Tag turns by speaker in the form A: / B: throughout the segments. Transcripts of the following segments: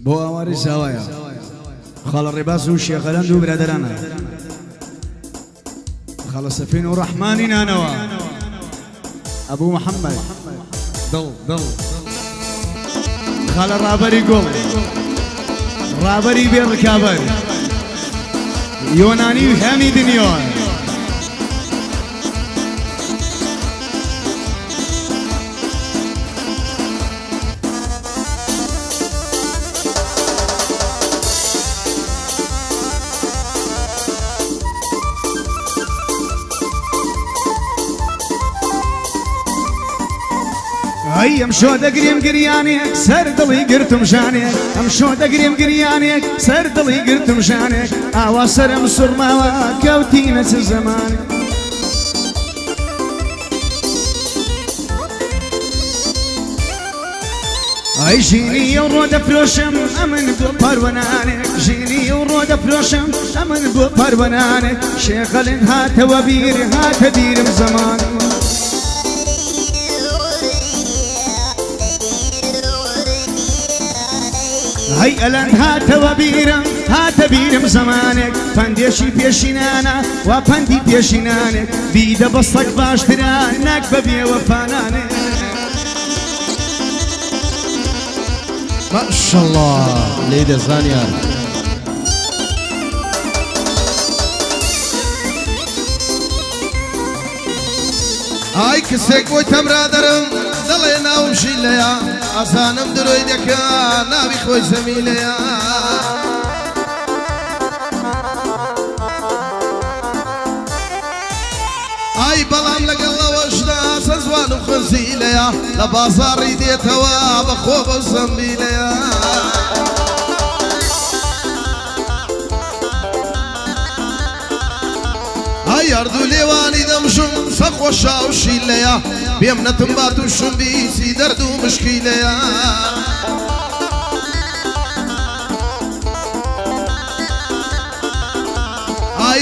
A: بۆ ئاواری ساوایە خاڵە ڕێباز و شێخەلەند و برادەرانە خاڵە سەفین و ڕەحمانی نانەوە ئەبوو محەممەد دڵ خاڵە ڕابەری گوڵ ڕابەری بێڕکابەر یۆنانی و هەمی دنیۆن ئەم شۆ دەگریم گریانێک سەر دڵی گرتم ژانێک ئەم شۆ دەگریم گریانێک سەر دڵی گرتم ژانێک ئاوا سەرم سوڕماوە کەوتینە چ زەمانێک ئەی ژینی ئەو ڕۆ دەفرۆشم ئەمن بۆ پەروەنانێک ژینی ئەو ڕۆ دەفرۆشم ئەمن بۆ پەروەنانێک شێخەلێن هاتەوە بیر هاتە بیرم زەمان هەی ئەلەند هاتەوە بیرم هاتە بیرم زەمانێک پەندێشی پێشینانە وا پەندی پێشینانێک بیدە بە سەگ باشترە ناک بە بێوەفانانێک
B: ماشەڵڵا لێی دەزانیان ئای کەسێک بۆی تەمرادەرم دەڵێ ناوم ژیلەیە ئەزانم درۆی دەکە ناوی خۆی زەمیلەیە ئای بەڵام لەگەڵەوەشدا چەند زوانم خەنزیلەیە لە بازاڕی دێتەوە بەخۆ بە زەمبیلەیە یاردوو لێوانی دەمژم سەخۆشا و شیلەیە بێم نەتم بات و شمبیسی دەرد و مشکیلەیە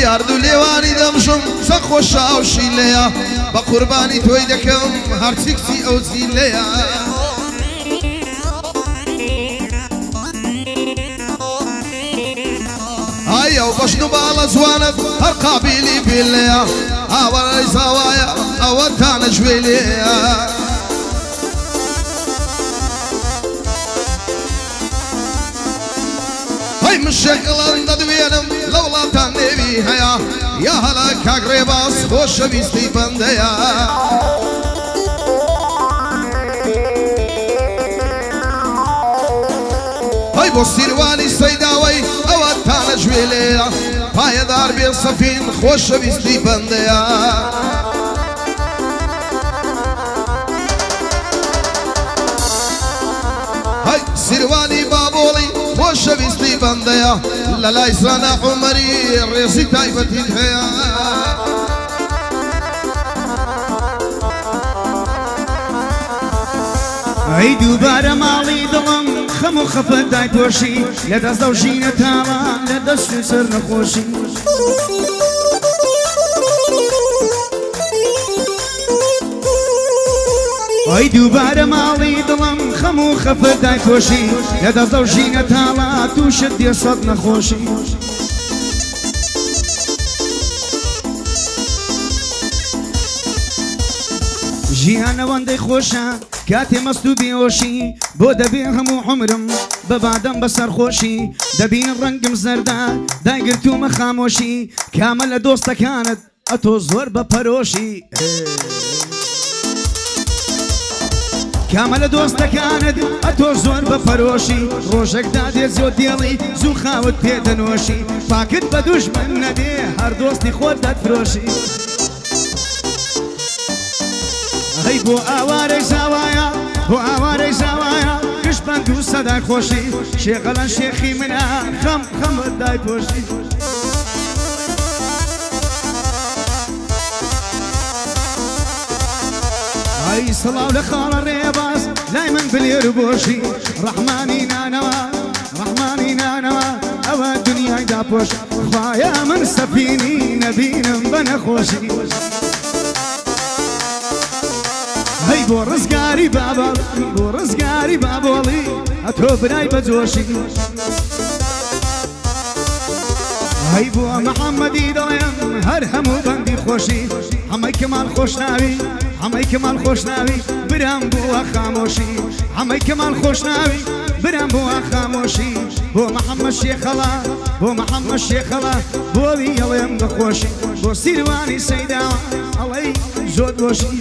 B: یاردوو لێوانی دەمژم سەخۆشا و شیلەیە بە قوربانی تۆی دەکەم هەرچی کچی ئەو زیلەیە ئەو بەشن و باڵە جوانت هەر قابیلی پێلەیە ئاوەڕی زاوایە ئەوە تانە گوێلەیە هەی من شێخەڵەند دەدوێنم لە وڵاتان نێوی هەیە یا هەڵە کاک ڕێباز خۆشەویستی بەندەیە هەی بۆ سیروانی سەیداوەی ئەوە تانە گوێلەیە پایەدار بێ سەفین خۆشەویستی بەندەیە هەی سیروانی بابۆڵی خۆشەویستی بەندەیە لە لای زانە عومەری ڕێزی تایبەتیت هەیە
A: ئەی دووبارە ماڵی دڵم خەم و خەفەت دایتۆشی لە دەست دە و ژینە تاوە لە دەست و سەر نەخۆشی ئەی دووبارە ماڵی دڵم خەم و خەفەت دایتۆشی لە دەست دە و ژینە تاوە تووشت دێ سەد نەخۆشی ژیان ئەوەندەی خۆشە کاتێ مەست و بێهۆشی بۆ دەبێ هەموو عومرم بە بادەم بەسەر خۆشی دەبین ڕەنگم زەردە دایگرتومە خامۆشی کامە لە دۆستەکانت ئەتۆ زۆر بە پەرۆشی کامە لە دۆستەکانت ئەتۆ زۆر بە پەرۆشی ڕۆژێکدا دێ زۆر دێڵی زوو خاوت پێدەنۆشی پاکت بە دوژمن نەبێ هەر دۆستی خۆت دەتفرۆشی هەی بۆ ئاوارەی زاوایە بۆ ئاوارەی زاوایە گشتبند و سەدای خۆشی شێخەلەن شێخی منە خەم خەمت دایتۆشی ئەی سڵاو لە خاڵە ڕێباز لای من بلێر و بۆشی ڕەحمانی نانەوە ڕەحمانی نانەوە ئەوە دنیای داپۆش خوایە من سەفینی نەبینم بە نەخۆشی هەی بۆ ڕزگاری باباڵی بۆ ڕزگاری بابۆڵی ئەتۆ برای بەجۆشی هەی بۆ محەممەدی دڵێم هەر هەموو بەندی خۆشی هەمەی کەمال خۆشناوی هەمەی کەمال خۆشناوی برام بۆوە خامۆشی هەمەی کەمال خۆشناوی برام بۆوە خامۆشی بۆ محەممەد شێخەڵا بۆ محەممەد شێخەڵا بۆوی ئەڵێم بەخۆشی بۆ سیروانی سەیداوە ئەڵەی زۆر بۆشی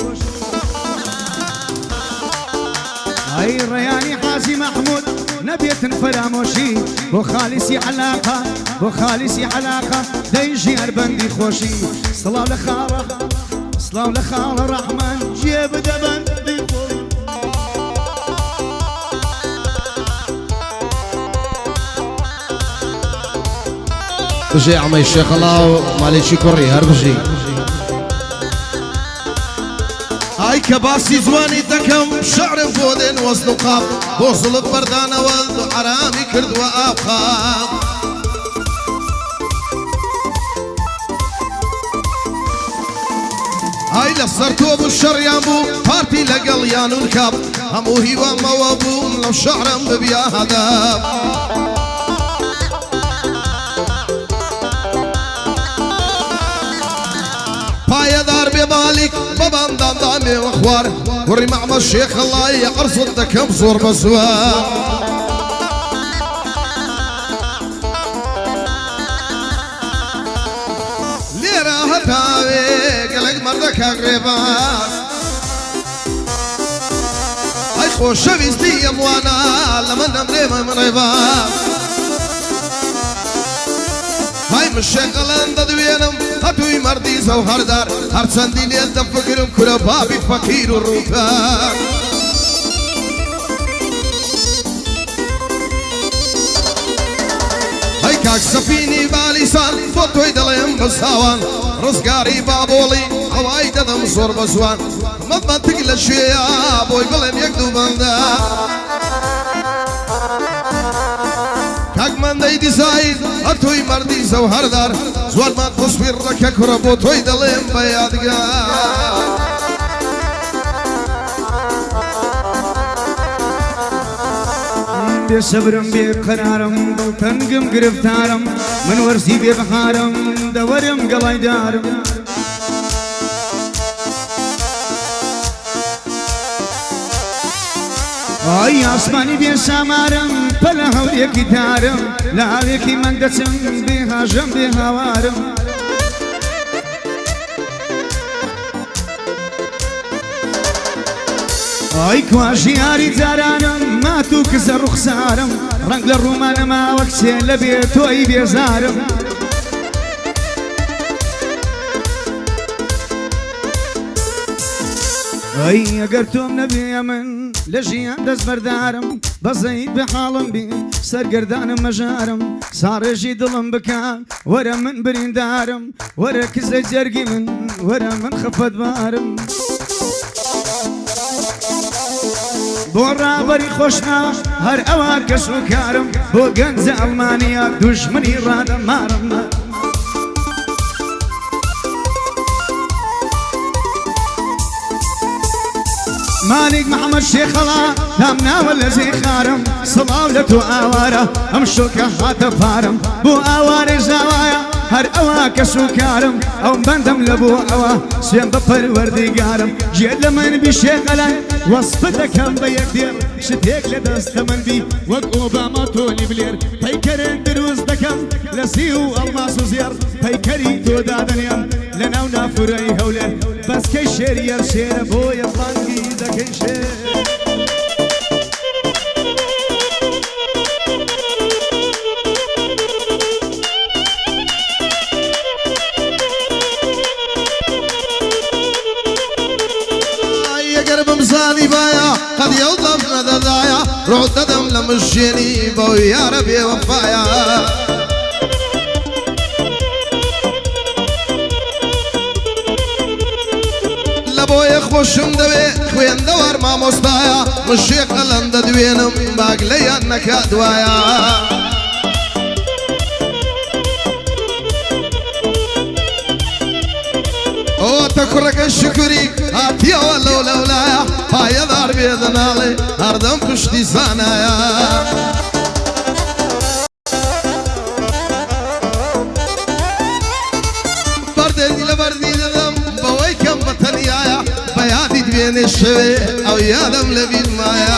A: ئەی ڕێیانی حاجی مەحموود نەبێتن فەرامۆشی بۆ خالیسی عەلاقە بۆ خالیسی عەلاقە دەیژی هەر بەندی خۆشی سڵاو لە خاڵە سڵاو لە خاڵە ڕەحمان جێ بدە بەندی خۆی
B: بژێ عەمەی شێخەڵا و ماڵێکی کوڕی هەر بژی ئای کە باسی جوانی دەکەم شعرم بۆ دێن وەزن و قاپ بۆ زڵب بەردانەوە حرامی کردووە ئاقاب ئای لەسەر تۆ بوو شەڕیان بوو پارتی لەگەڵ یانون کاپ هەموو هیوامەوە بووم لەو شعرم ببیا هەدەب پایەدار بێ مالیک بەباندان دامێوە خوار کوڕی مەحمەد شێخەڵای عەرزت دەکەم زۆر بە زوار لێرە هەتاوێ گەلێک مەردەکە غرێباس ئەی خۆشەویستی ئەم وانە لە من دەمرێمە من ڕێباس های مشێقەڵەن دەدوێنم هەتووی مەردی زەوهەردار هەرچەندی لێت دەفکرم کورە بابی فەقیر و ڕووکار های کاک سەفینی بالیسان بۆ تۆی دەڵێم بەساوان ڕزگاری بابۆڵی ئەوای دەدەم زۆر بە زوان مەمەتک لە شوێیە بۆی بڵێم یەک دوو بەندە کاکمەندەی دیزاین هەتووی مەردی زەوهەردار زۆرمان تەسویر ڕەکە کوڕە بۆ تۆی دەڵێم بە یادگار
A: بێ سەبرم بێ قەرارم دڵتەنگم گرفتارم من وەرزی بێ بەهارم دەوەرم گەڵای دارم ئای ئاسمانی بێ سامارم پەلە هەورێکی تارم لە ئاوێکی من دەچم بێ هاژەم بێ هاوارم ئای کواژیاری جارانم مات و کزە ڕوخسارم ڕەنگ لە ڕوومانەما وەک چێ لە بێ تۆی بێزارم ئەی ئەگەر تۆم نەبێ من لە ژیان دەست بەردارم بەزەیت بە حاڵم بێ سەرگەردانم مەژارم ساڕێژی دڵم بکە وەرە من بریندارم وەرە کزە جەرگی من وەرە من خەفەتبارم بۆ ڕابەری خۆشنا هەر ئەوە کەس و کارم بۆ گەنجە ئەڵمانیا دوژمنی ڕادەمارم مالک محەممەد شێخەڵا دام ناوە لە زێخارم سڵاو لە تۆ ئاوارە ئەم شۆکە هاتە پارم بۆ ئاوارێ ژاوایە هەر ئەوە کەس و کارم ئەو بەندەم لە بۆ ئەوە سوێن بە پەروەردیگارم گێت لە من بی شێخەڵای وەسفە دەکەم بە یەکدێر شتێک لە دەستە من بی وەک ئۆباما تۆنی بلێر پەیکەرێک دروست دەکەم لە سی و ئەڵماس و زێر پەیکەری تۆ دادەنێم لە ناو نافورەی هەولێر بەسکەی شێریەر شێرە بۆیە بڵانگی دەکەی شێر
B: بمزانی بایا قد يوضم ندايا روح ددم لمشيني بو يا ربي وفايا لبو يخوشم دوي خوين دوار ما مستايا مشيق لند دوينم باقلي انك ادوايا او تكرك الشكري هاتیەوە لەو لەولایە پایەدار بێدەناڵێ هەردەم پشتی زانایە بەردێنی لە بەردی دەدەم بەوەی کەم بە تەنیایە بە یادی دوێنێ شەوێ ئەو یادەم لە بیرمایە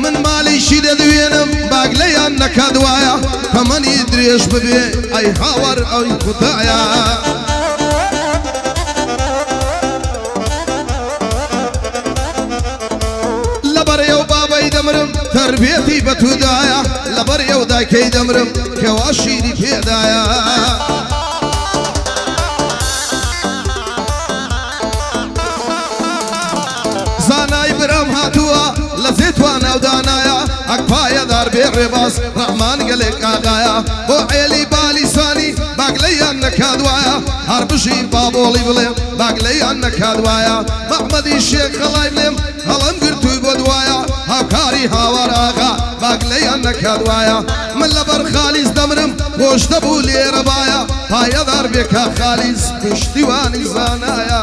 B: من مالیشی دەدوێنم باگلەیان نەکادوایە تەمەنی درێژ ببێ ئەی هاوەر ئەوی کوتایە لەبەرێو بابەی دەمرم تەربێتی بە تودایە لەبەرێو دایکەی دەمرم کەوا شیری پێدایە زانای برام هاتووە لە زێتوان ناودانایە ئەک پایەدار بێ ڕێباز ڕەحمان گەلێک ئاغایە بۆ عێلی بالیسانی باگلەیان نەکادوایە هەر بژی بابۆڵی بڵێم باگلەیان نەکادوایە مەحمەدی شێخ خەڵای بڵێم هەڵم گرتووی بۆ دوایە هاوکاری هاوار ئاغا باگلەیان نەکادوایە من لەبەر خالیس دەمرم خۆش دەبوو لێرە بایە پایەدار بێ کا خالیس پشتیوانی زانایە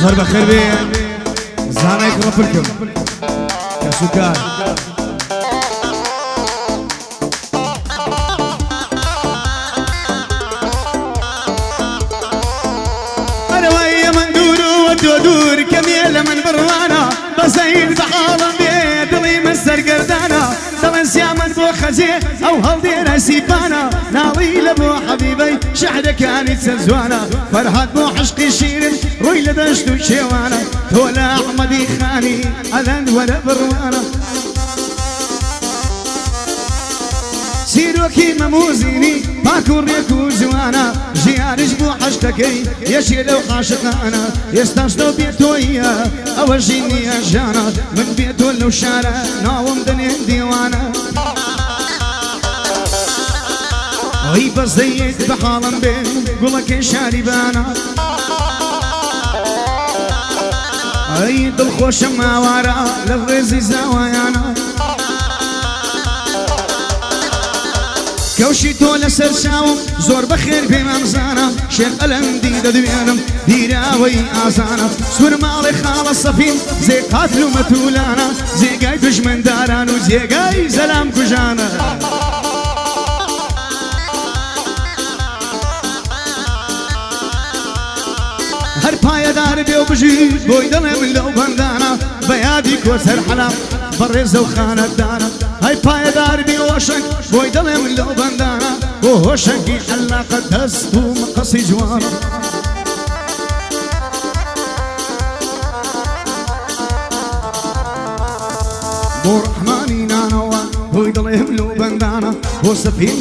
A: زۆر بەخێر بێ زانای کوڕە پلکم کەسوکار ئەرەوەی من دوور و تۆ دوور کەمێ لە من بڕوانە بەزەید بەحاڵم بێ دڵی من سەرگەردانە دەڵێن سیامەت بۆ خەجێ ئەو هەڵدێرە سیپانە ناڵی لە بۆ حەبیبەی شەعرەکانی چەند جوانە فەرهاد بۆ عشقی شیرن ڕووی لە دەشت و شێوانە تۆ لە ئەحمەدی خانی ئەلەند وەرە بڕوانە سیرۆکی مەموزینی پاک و ڕێک و جوانە ژیانش بۆ حەشتەکەی یەشێ لەو عاشقانە ئێستاش تۆ بێتۆیە ئەوە ژینیە ژانە من بێتۆ لەو شارە ناوم دەنێن دیوانە ئەی بەزەیت بە حاڵم بێ گوڵەکەی شاریبانە ئەی دڵخۆشە ماوارە لە ڕێزی زاوایانە کەوشی تۆ لەسەر چاوم زۆر بەخێر پێم ئەمزانە شێخ ئەلەندی دەدوێنم بیراوەی ئازانە سوور ماڵی خاڵە سەفین زێ قاتل و مەتولانە جێگای دژمەنداران و جێگای زەلام کوژانە هەر پایەدار بێ و بژی بۆی دەڵێم لەو بەندانە بە یادی کۆسەر حەلام بەڕێزە و خانەدانە هەی پایەدار بێ هۆشنگ بۆی دەڵێم لەو بەندانە بۆ هۆشنگی حەلاقە دەست و مەقەسی جوانە بۆ ڕەحمانی نانەوە بۆی دڵێم لەو بەندانە بۆ سەفین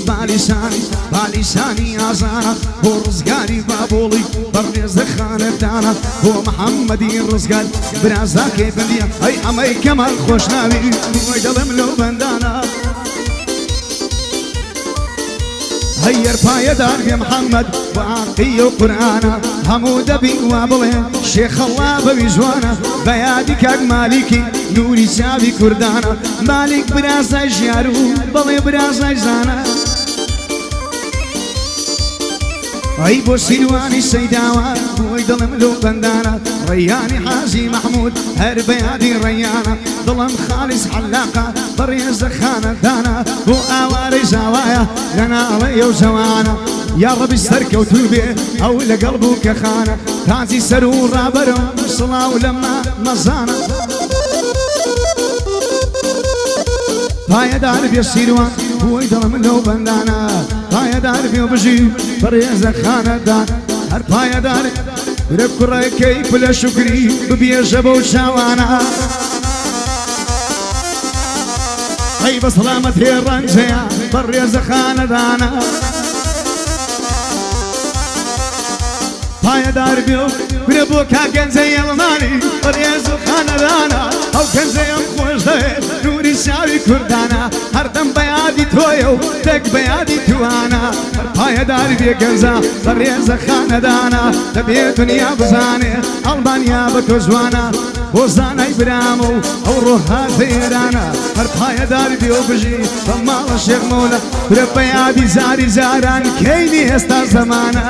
A: بالیسانی ئازانە بۆ ڕزگاری بابۆڵی بەڕێزە خانەدانە بۆ محەممەدی ڕزگار برازاکەی بندیە ئەی ئەمەی کەمال خۆشناوی بۆی دڵێم لەو بەندانە هەیەر پایەدار بێ محەممەد و عاقی و قورئانە هەموو دەبین وا بڵێن شێخەڵا بەوی جوانە بە یادی کاک مالیکی نوری چاوی کوردانە مالیک برازای ژیار و بەڵێ برازای زانە ئەی بۆ سیروانی سەیداوە بۆی دڵم لەو بەندانە ڕەیانی حاجی مەحموود هەر بە یادی ڕەیانە دڵم خالیس حەلاقە بەڕێزە خانەدانە بۆ ئاوارەی زاوایە لە ناڵەی ئەو جەوانە یا ڕەبی سەرکەوتوو بێ ئەو لەگەڵ بوو کە خانە تاجی سەر و ڕابەرم سڵاو لەمە مەزانە پایەدار بێ سیروان بۆی دڵم لەو بەندانە پایەدار بێ و بژی بەڕێزە خانەدان هەر پایەدار برە کوڕەکەی پلە شوکری ببێژە بەو چاوانە ئەی بە سەلامەت هێ ڕەنجەیە بەڕێزە خانەدانە پایەدار بێ و برە بۆ کاگەنجەی ئەڵمانی بەڕێز و خانەدانە ئەو گەنجەیەم خۆش دەوێت نوری شاوی کوردانە هەردەم بە یادی تۆیە و تەک بە یادی توانە هەر پایەدار بێ گەنجە بەڕێزە خانەدانە دەبێت دنیا بزانێ ئەڵمانیا بە تۆ جوانە بۆ زانای برام و ئەو ڕۆها دەیێرانە هەر پایەداری بێ و بژی بە ماڵە شێخ مەولە فرە بە یادی زاری زاران کەینی ئێستا زەمانە